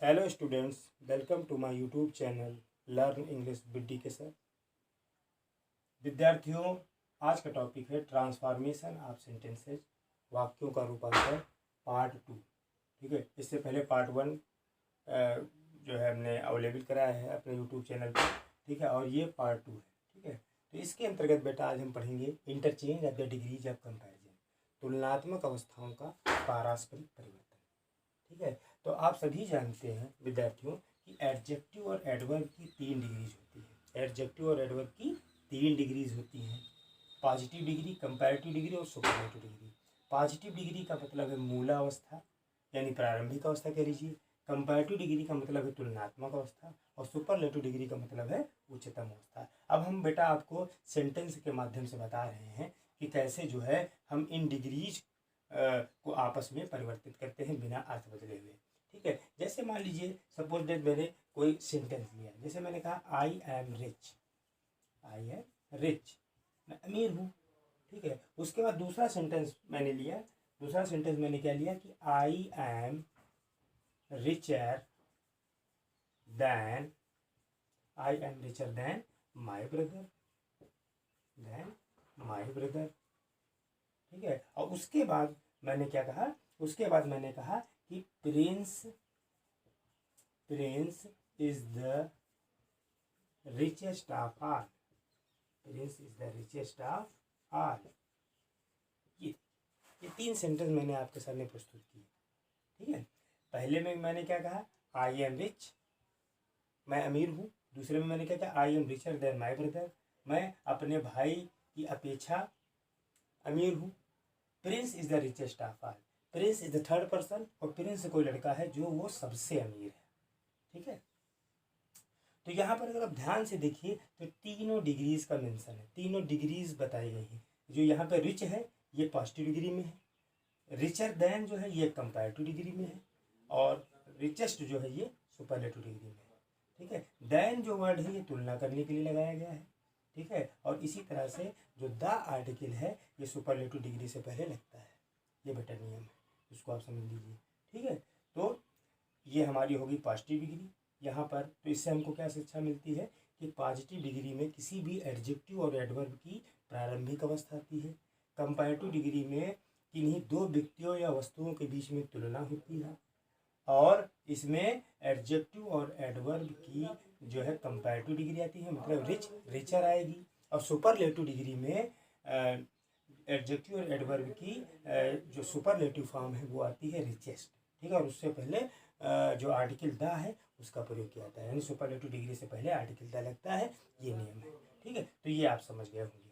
Hello students, welcome to my YouTube channel learn English with D K sir. विद्यार्थियों, आज का topic है transformation of sentences, वाक्यों का रूपांतर, पार्ट 2। ठीक है, इससे पहले पार्ट 1 जो है हमने अवेलेबल कराया है अपने यूट्यूब चैनल पर। ठीक है, और ये पार्ट 2 है। ठीक है, तो इसके अंतर्गत बेटा आज हम पढ़ेंगे interchange of the degrees of comparison, तुलनात्मक अवस्थाओं का पारस्परिक परिवर्तन। ठीक है, तो आप सभी जानते हैं विद्यार्थियों कि एडजेक्टिव और एडवर्ब की 3 डिग्रीज होती है। एडजेक्टिव और एडवर्ब की 3 डिग्रीज होती हैं, पॉजिटिव डिग्री, कंपैरेटिव डिग्री और सुपरलेटिव डिग्री। पॉजिटिव डिग्री का मतलब है मूलावस्था यानी प्रारंभिक अवस्था कह लीजिए, कंपैरेटिव डिग्री का मतलब है तुलनात्मक अवस्था और सुपरलेटिव डिग्री का मतलब है उच्चतम अवस्था। अब हम बेटा आपको सेंटेंस के माध्यम से बता रहे हैं कि कैसे जो है हम इन डिग्रीज को आपस में परिवर्तित करते हैं बिना अर्थ बदले हुए। ठीक है, जैसे मान लीजिए सपोज दैट मैंने कोई सेंटेंस लिया, जैसे मैंने कहा I am rich, I am rich, मैं अमीर हूँ। ठीक है, उसके बाद दूसरा सेंटेंस मैंने लिया, दूसरा सेंटेंस मैंने क्या लिया कि I am richer than, I am richer than my brother, than my brother. ठीक है, और उसके बाद मैंने क्या कहा, उसके बाद मैंने कहा कि Prince is the richest of all, prince is the richest of all. ये 3 सेंटेंस मैंने आपके सामने प्रस्तुत किए। ठीक है, पहले में मैंने क्या कहा, आई एम रिच, मैं अमीर हूँ। दूसरे में मैंने क्या कहा, I am richer than my brother, मैं अपने भाई की अपेक्षा अमीर हूँ। Prince is the richest of all, prince is the third person और प्रिंस कोई लड़का है जो वो सबसे अमीर है। ठीक है, तो यहाँ पर अगर आप ध्यान से देखिए तो तीनों डिग्रीज का मेंशन है, तीनों डिग्रीज बताई गई है। जो यहाँ पे रिच है ये पॉजिटिव डिग्री में है, रिचर देन जो है ये कंपैरेटिव डिग्री में है, और रिचेस्ट जो है ये सुपरलेटिव डिग्री में है। ठीक है, देन जो वर्ड है ये तुलना करने के लिए लगाया गया है। ठीक है, और इसी तरह से जो द आर्टिकल है ये सुपरलेटिव डिग्री से पहले लगता है। ये बेटा नियम है, इसको आप समझ लीजिए। ठीक है, तो ये हमारी होगी पॉजिटिव डिग्री यहाँ पर। तो इससे हमको क्या शिक्षा मिलती है कि पॉजिटिव डिग्री में किसी भी एडजेक्टिव और एडवर्ब की प्रारंभिक अवस्था आती है। कंपैरेटिव डिग्री में किन्हीं 2 व्यक्तियों या वस्तुओं के बीच में तुलना होती है, और इसमें एडजेक्टिव और एडवर्ब की जो है कंपैरेटिव डिग्री आती है, मतलब रिचर आएगी। और सुपरलेटिव डिग्री में एडजेक्टिव और एडवर्ब की जो सुपरलेटिव फॉर्म है वो आती है रिचेस्ट। ठीक है, और उससे पहले जो आर्टिकल द है उसका प्रयोग किया जाता है, यानी सुपरलेटिव डिग्री से पहले आर्टिकल द लगता है, ये नियम है। ठीक है, तो ये आप समझ गए होंगे।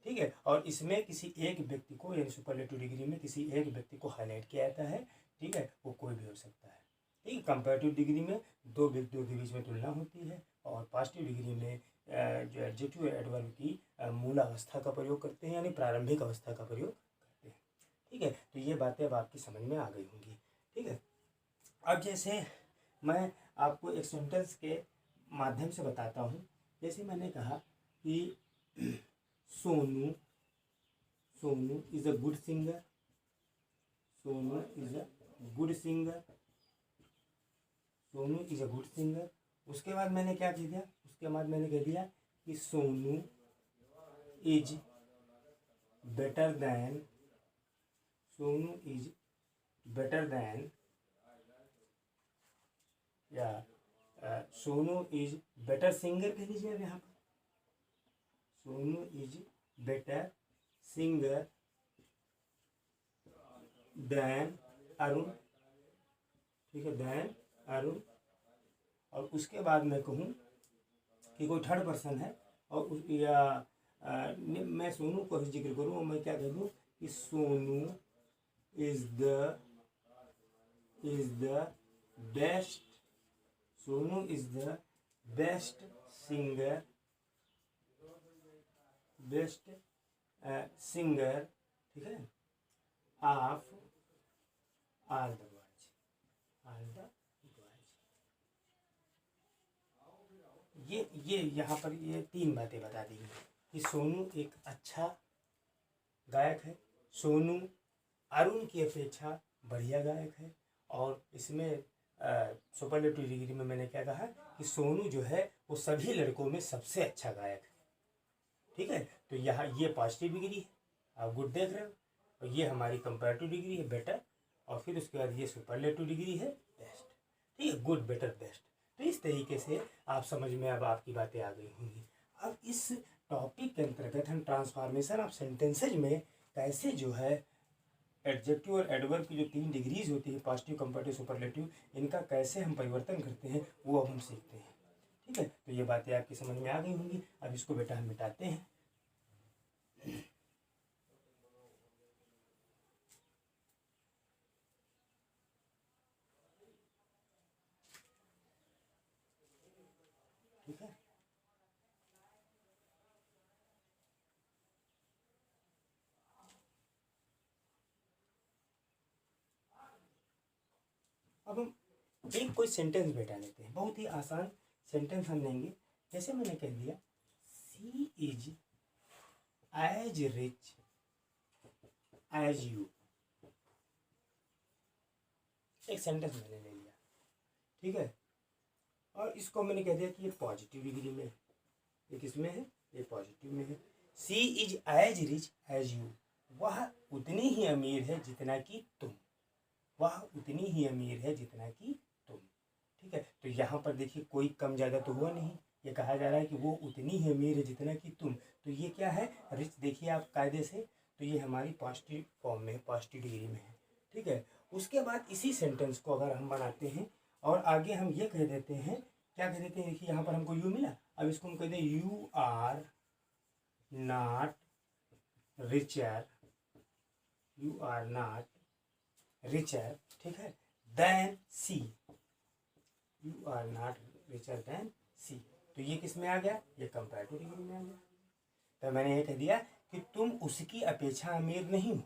ठीक है, और इसमें किसी एक व्यक्ति को यानी सुपरलेटिव डिग्री में किसी एक व्यक्ति को हाईलाइट किया जाता है। ठीक है, वो कोई भी हो सकता है। ठीक है, कंपैरेटिव डिग्री में 2 व्यक्तियों के बीच में तुलना होती है, और पॉजिटिव डिग्री में जो एडजेक्टिव एडवर्ब की मूल अवस्था का प्रयोग करते हैं, यानी प्रारंभिक अवस्था का प्रयोग करते हैं। ठीक है, तो ये बातें अब आपकी समझ में आ गई होंगी। ठीक है, अब जैसे मैं आपको एक सेंटेंस के माध्यम से बताता हूँ। जैसे मैंने कहा कि Sonu is a good singer, Sonu is a good singer, Sonu is a good singer. उसके बाद मैंने क्या कह दिया, उसके बाद मैंने कह दिया कि Sonu is better than, Sonu is better than, या सोनू इज बेटर सिंगर कह लीजिए। अब यहाँ पर Sonu is better singer than Arun. ठीक है, देन अरुण। और उसके बाद मैं कहूँ कि कोई थर्ड पर्सन है और मैं सोनू को जिक्र करूँ और मैं क्या कह दूँ कि Sonu is the best, Sonu is the best singer, best singer, ठीक है, of all the boys, all the boys. ये यहाँ पर ये 3 बातें बता दी गई कि सोनू एक अच्छा गायक है, सोनू अरुण की अपेक्षा बढ़िया गायक है, और इसमें सुपरलेटिव डिग्री में मैंने क्या कहा कि सोनू जो है वो सभी लड़कों में सबसे अच्छा गायक है। ठीक है, तो यहाँ ये पॉजिटिव डिग्री है, आप गुड देख रहे हो, और ये हमारी कंपैरेटिव डिग्री है बेटर, और फिर उसके बाद ये सुपरलेटिव डिग्री है बेस्ट। ठीक है, गुड बेटर बेस्ट। तो इस तरीके से आप समझ में अब आपकी बातें आ गई होंगी। अब इस टॉपिक के अंतर्गत हम ट्रांसफॉर्मेशन ऑफ सेंटेंसेज में कैसे जो है एडजेक्टिव और एडवर्ब की जो 3 डिग्रीज होती है, पॉजिटिव, कंपैरेटिव, सुपरलेटिव, इनका कैसे हम परिवर्तन करते हैं वो अब हम सीखते हैं। ठीक है, तो ये बातें आपकी समझ में आ गई होंगी। अब इसको बेटा हम मिटाते हैं। ठीक है, अब हम एक कोई सेंटेंस बैठा लेते हैं, बहुत ही आसान सेंटेंस हम लेंगे। जैसे मैंने कह दिया she is as rich as you, एक सेंटेंस मैंने ले लिया। ठीक है, और इसको मैंने कह दिया कि ये पॉजिटिव डिग्री में है। ये किसमें है? ये पॉजिटिव में है। She is as rich as you, वह उतनी ही अमीर है जितना कि तुम, वह उतनी ही अमीर है जितना कि तुम। ठीक है, तो यहाँ पर देखिए कोई कम ज़्यादा तो हुआ नहीं, ये कहा जा रहा है कि वो उतनी ही अमीर है जितना कि तुम। तो ये क्या है? रिच। देखिए आप कायदे से, तो ये हमारी पॉजिटिव फॉर्म में, पॉजिटिव डिग्री में है। ठीक है, उसके बाद इसी सेंटेंस को अगर हम बनाते हैं और आगे हम ये कह देते हैं, क्या कह देते हैं? देखिए यहाँ पर हमको यू मिला, अब इसको हम कह दें you are not richer, you are not richer, ठीक है, than she, you are not richer than she. तो ये किस में आ गया? ये कंपैरेटिव डिग्री में आ गया। तो मैंने ये कह दिया कि तुम उसकी अपेक्षा अमीर नहीं हो।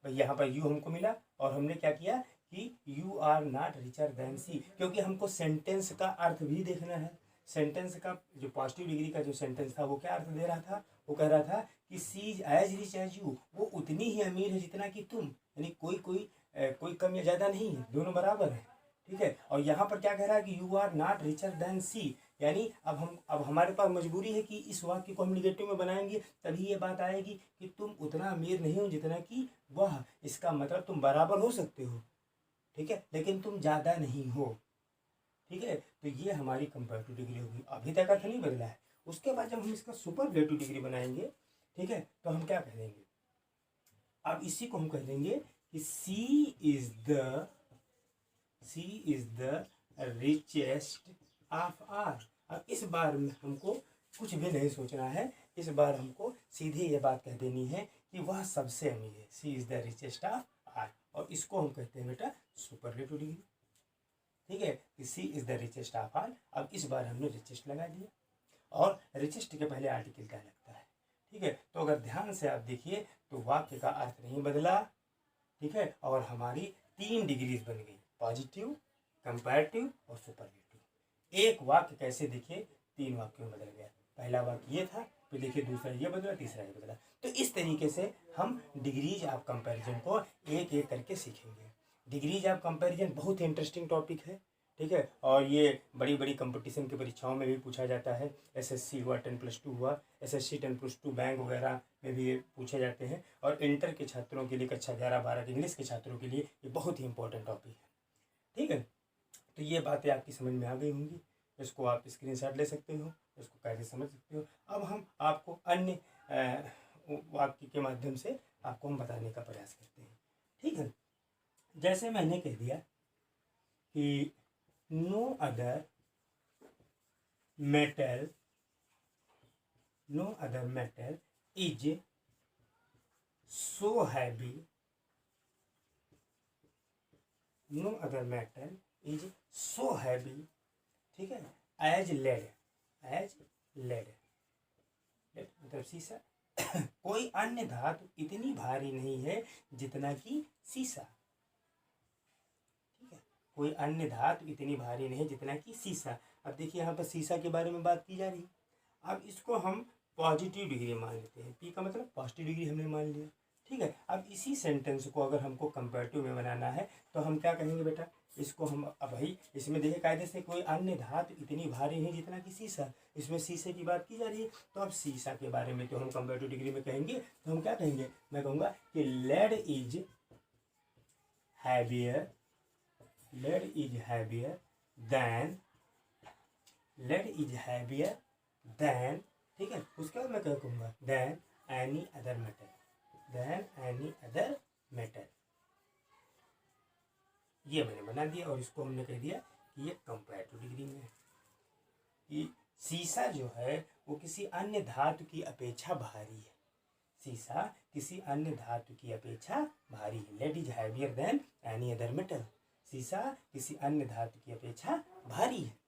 भाई यहाँ पर यू हमको मिला और हमने क्या किया कि you are not richer than she, क्योंकि हमको सेंटेंस का अर्थ भी देखना है। सेंटेंस का जो पॉजिटिव डिग्री का जो सेंटेंस था वो क्या अर्थ दे रहा था? वो कह रहा था कि she is as rich as you, वो उतनी ही अमीर है जितना कि तुम, यानी कोई कम या ज़्यादा नहीं है, दोनों बराबर है। ठीक है, और यहाँ पर क्या कह रहा है कि you are not richer than she, यानी अब हमारे पास मजबूरी है कि इस वाक्य को हम निगेटिव में बनाएंगे, तभी ये बात आएगी कि तुम उतना अमीर नहीं हो जितना कि वह। इसका मतलब तुम बराबर हो सकते हो, ठीक है, लेकिन तुम ज़्यादा नहीं हो। ठीक है, तो ये हमारी कंपैरेटिव डिग्री होगी। अभी तक अर्थ नहीं बदला है। उसके बाद जब हम इसका सुपरलेटिव डिग्री बनाएंगे, ठीक है, तो हम क्या कह देंगे? अब इसी को हम कह देंगे कि she is the richest of all. अब इस बार में हमको कुछ भी नहीं सोचना है, इस बार हमको सीधे ये बात कह देनी है कि वह सबसे अमीर है। She is the richest of all, और इसको हम कहते हैं बेटा सुपरलेटिव डिग्री। ठीक है, कि she is the richest of all. अब इस बार हमने रिचेस्ट लगा दिया, और रिचेस्ट के पहले आर्टिकल क्या लगता है? ठीक है, तो अगर ध्यान से आप देखिए तो वाक्य का अर्थ नहीं बदला। ठीक है, और हमारी 3 डिग्रीज बन गई, पॉजिटिव, कंपैरेटिव और सुपरलेटिव। एक वाक्य कैसे देखिए 3 वाक्यों में बदल गया। पहला वाक्य ये था, फिर देखिए दूसरा ये बदला, तीसरा ये बदला। तो इस तरीके से हम डिग्रीज ऑफ कंपैरिजन को एक एक करके सीखेंगे। डिग्रीज ऑफ कंपैरिजन बहुत ही इंटरेस्टिंग टॉपिक है। ठीक है, और ये बड़ी बड़ी कंपटीशन की परीक्षाओं में भी पूछा जाता है। एसएससी हुआ, 10+2 हुआ, एसएससी 10+2 बैंक वगैरह में भी ये पूछे जाते हैं। और इंटर के छात्रों के लिए, कक्षा 11-12 के इंग्लिश के छात्रों के लिए ये बहुत ही इंपॉर्टेंट टॉपिक है। ठीक है, तो ये बातें आपकी समझ में आ गई होंगी। इसको आप स्क्रीनशॉट ले सकते हो, इसको कैसे समझ सकते हो। अब हम आपको अन्य वाक्य के माध्यम से आपको हम बताने का प्रयास करते हैं। ठीक है, जैसे मैंने कह दिया कि no other metal is so heavy, no other metal is so heavy, ठीक है, एज लेड मतलब शीशा। कोई अन्य धातु इतनी भारी नहीं है जितना कि शीशा। ठीक है, कोई अन्य धातु इतनी भारी नहीं जितना कि शीशा। अब देखिए यहाँ पर शीशा के बारे में बात की जा रही है। अब इसको हम पॉजिटिव डिग्री मान लेते हैं, पी का मतलब पॉजिटिव डिग्री हमने मान लिया। ठीक है, अब इसी सेंटेंस को अगर हमको कंपैरेटिव में बनाना है तो हम क्या कहेंगे बेटा इसको हम अब भाई इसमें देखिए कायदे से कोई अन्य धातु इतनी भारी नहीं जितना कि शीशा, इसमें शीशे की बात की जा रही है। तो अब शीशा के बारे में तो हम कंपैरेटिव डिग्री में कहेंगे तो हम क्या कहेंगे, मैं कहूँगा कि lead is heavier, lead is heavier than, lead is heavier than, ठीक है। उसके बाद मैं क्या कहूँगा, than any other metal, than any other metal. ये मैंने बना दिया और इसको हमने कह दिया कि ये कंपैरेटिव डिग्री में है कि शीशा जो है वो किसी अन्य धातु की अपेक्षा भारी है, शीशा किसी अन्य धातु की अपेक्षा भारी है। Lead is heavier than any other metal, शीशा किसी अन्य धातु की अपेक्षा भारी है।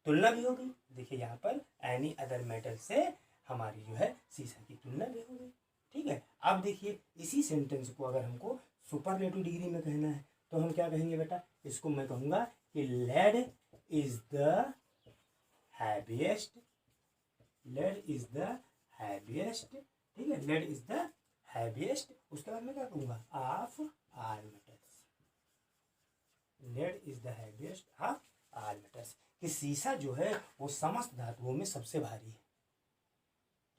तुलना भी हो गई, देखिए यहाँ पर एनी अदर मेटल से हमारी जो है शीशा की तुलना भी हो गई, ठीक है। अब देखिए इसी सेंटेंस को अगर हमको सुपरलेटिव डिग्री में कहना है तो हम क्या कहेंगे बेटा, इसको मैं कहूँगा कि lead is the heaviest, lead is the heaviest, ठीक है, लेड इज द हैवीएस्ट। उसके बाद मैं क्या कहूँगा, of all metals, lead is the heaviest of all metals, कि शीशा जो है वो समस्त धातुओं में सबसे भारी है,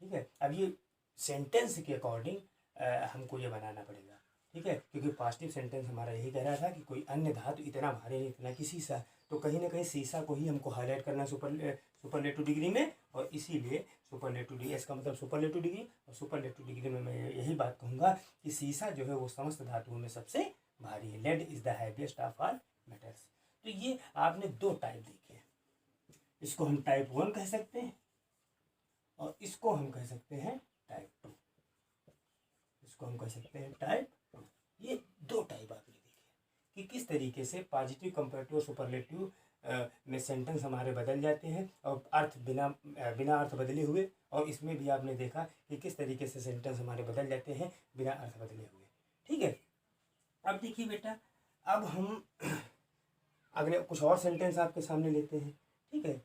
ठीक है। अब ये सेंटेंस के अकॉर्डिंग हमको ये बनाना पड़ेगा, ठीक है, क्योंकि पॉजिटिव सेंटेंस हमारा यही कह रहा था कि कोई अन्य धातु इतना भारी नहीं इतना कि शीशा, तो कहीं ना कहीं शीशा को ही हमको हाईलाइट करना सुपरलेटिव डिग्री में, और इसीलिए सुपरलेटिव डिग्री, इसका मतलब सुपरलेटिव डिग्री, और सुपरलेटिव डिग्री में मैं यही बात कहूँगा कि शीशा जो है वो समस्त धातुओं में सबसे भारी है। Lead is the heaviest of all metals. तो ये आपने दो टाइप देखे, इसको हम टाइप 1 कह सकते हैं और इसको हम कह सकते हैं टाइप 2, इसको हम कह सकते हैं टाइप 2। ये दो टाइप आपने देखे कि किस तरीके से पॉजिटिव, कंपैरेटिव और सुपरलेटिव में सेंटेंस हमारे बदल जाते हैं और अर्थ बिना अर्थ बदले हुए, और इसमें भी आपने देखा कि किस तरीके से सेंटेंस हमारे बदल जाते हैं बिना अर्थ बदले हुए, ठीक है। अब देखिए बेटा, अब हम अगले कुछ और सेंटेंस आपके सामने लेते हैं, ठीक है।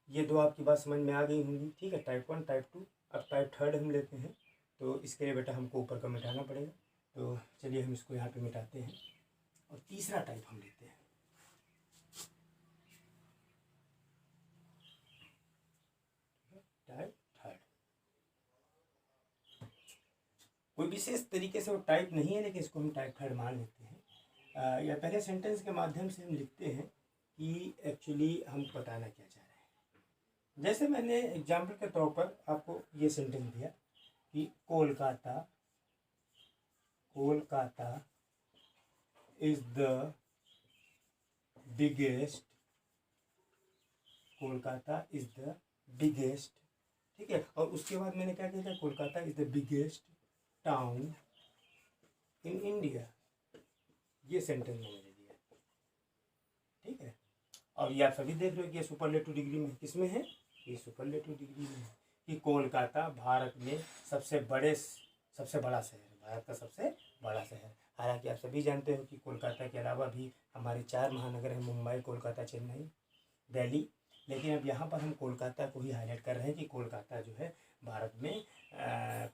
ये दो आपकी बात समझ में आ गई होंगी, ठीक है, टाइप 1 टाइप 2। अब टाइप 3 हम लेते हैं, तो इसके लिए बेटा हमको ऊपर का मिटाना पड़ेगा, तो चलिए हम इसको यहाँ पे मिटाते हैं और तीसरा टाइप हम लेते हैं। टाइप 3 कोई विशेष तरीके से वो टाइप नहीं है, लेकिन इसको हम टाइप 3 मान लेते हैं। या पहले सेंटेंस के माध्यम से हम लिखते हैं कि एक्चुअली हम बताना क्या चाह रहे हैं। जैसे मैंने एग्जाम्पल के तौर पर आपको ये सेंटेंस दिया कि Kolkata, Kolkata is the biggest, Kolkata is the biggest, ठीक है। और उसके बाद मैंने क्या किया था, Kolkata is the biggest town in India, ये सेंटेंस मैंने दिया, ठीक है। और ये आप सभी देख रहे हो कि ये सुपरलेटिव डिग्री में किसमें है, ये सुपरलेटिव डिग्री में है कि कोलकाता भारत में सबसे बड़ा शहर, भारत का सबसे बड़ा शहर। हालांकि आप सभी जानते हो कि कोलकाता के अलावा भी हमारे 4 महानगर हैं, मुंबई, कोलकाता, चेन्नई, दिल्ली, लेकिन अब यहाँ पर हम कोलकाता को ही हाईलाइट कर रहे हैं कि कोलकाता जो है भारत में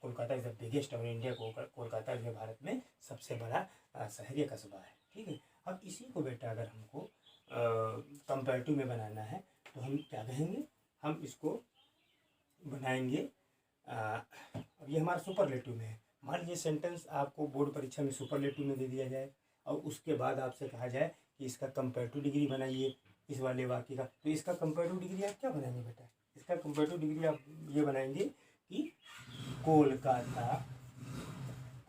Kolkata is the biggest of India, Kolkata जो है भारत में सबसे बड़ा शहर या कस्बा है, ठीक है। अब इसी को बेटा अगर हमको कंपैरेटिव में बनाना है तो हम क्या कहेंगे, हम इसको बनाएंगे अब ये हमारा सुपरलेटिव में है। मान लीजिए सेंटेंस आपको बोर्ड परीक्षा में सुपरलेटिव में दे दिया जाए और उसके बाद आपसे कहा जाए कि इसका कंपैरेटिव डिग्री बनाइए इस वाले वाक्य का, तो इसका कंपैरेटिव डिग्री आप क्या बनाएंगे बेटा, इसका कंपैरेटिव डिग्री आप ये बनाएंगे कि Kolkata,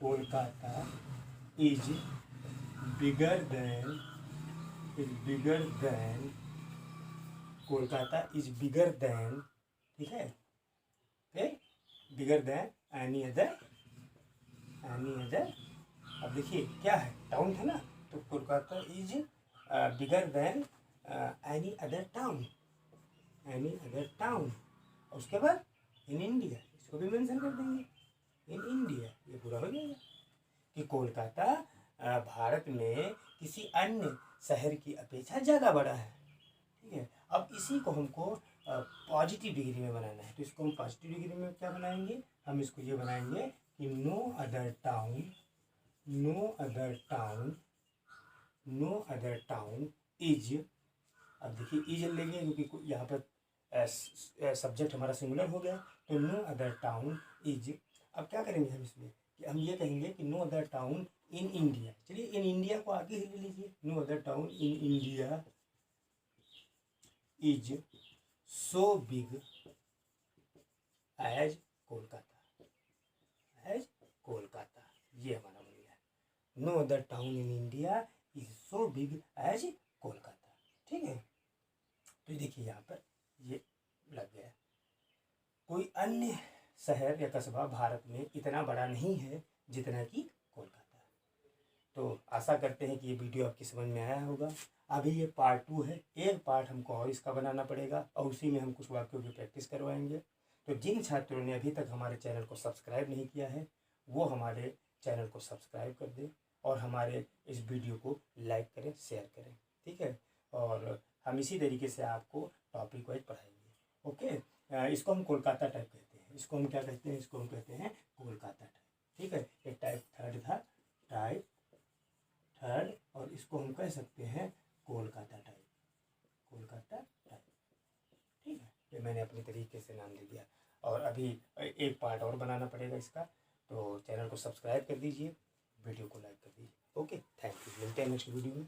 Kolkata is bigger than, Kolkata is bigger than, ठीक है, बिगर देन एनी अदर। अब देखिए क्या है, टाउन था ना, तो Kolkata is bigger than any other town, उसके बाद इन इंडिया, इसको भी मेंशन कर देंगे, इन इंडिया, ये पूरा हो जाएगा कि कोलकाता भारत में किसी अन्य शहर की अपेक्षा ज़्यादा बड़ा है, ठीक है। अब इसी को हमको पॉजिटिव डिग्री में बनाना है, तो इसको हम पॉजिटिव डिग्री में क्या बनाएंगे, हम इसको ये बनाएंगे कि no other town no other town is, अब देखिए इज लेंगे क्योंकि यहाँ पर सब्जेक्ट हमारा सिंगुलर हो गया, तो नो अदर टाउन इज। अब क्या करेंगे हम इसमें कि हम ये कहेंगे कि no other town in India, चलिए इन इंडिया को आगे ले लीजिए, no other town in India is so big as Kolkata, as Kolkata, ये हमारा बन गया, no other town in India is so big as Kolkata. ठीक है, तो देखिए यहाँ पर ये लग गया, कोई अन्य शहर या कस्बा भारत में इतना बड़ा नहीं है जितना कि कोलकाता। तो आशा करते हैं कि ये वीडियो आपकी समझ में आया होगा। अभी ये पार्ट 2 है, एक पार्ट हमको और इसका बनाना पड़ेगा और उसी में हम कुछ वाक्यों की प्रैक्टिस करवाएंगे। तो जिन छात्रों ने अभी तक हमारे चैनल को सब्सक्राइब नहीं किया है वो हमारे चैनल को सब्सक्राइब कर दें और हमारे इस वीडियो को लाइक करें, शेयर करें। ठीक है, और हम इसी तरीके से आपको टॉपिक वाइज पढ़ाएंगे। ओके, इसको हम कोलकाता टाइप कहते हैं, इसको हम क्या कहते हैं, इसको हम कहते हैं कोलकाता टाइप। ठीक है, ये टाइप थर्ड था, टाइप थर्ड, और इसको हम कह सकते हैं कोलकाता टाइप, कोलकाता टाइप। ठीक है, ये मैंने अपने तरीके से नाम दे दिया और अभी एक पार्ट और बनाना पड़ेगा इसका, तो चैनल को सब्सक्राइब कर दीजिए, वीडियो को लाइक कर दीजिए। ओके, थैंक यू, मिलते हैं नेक्स्ट वीडियो में।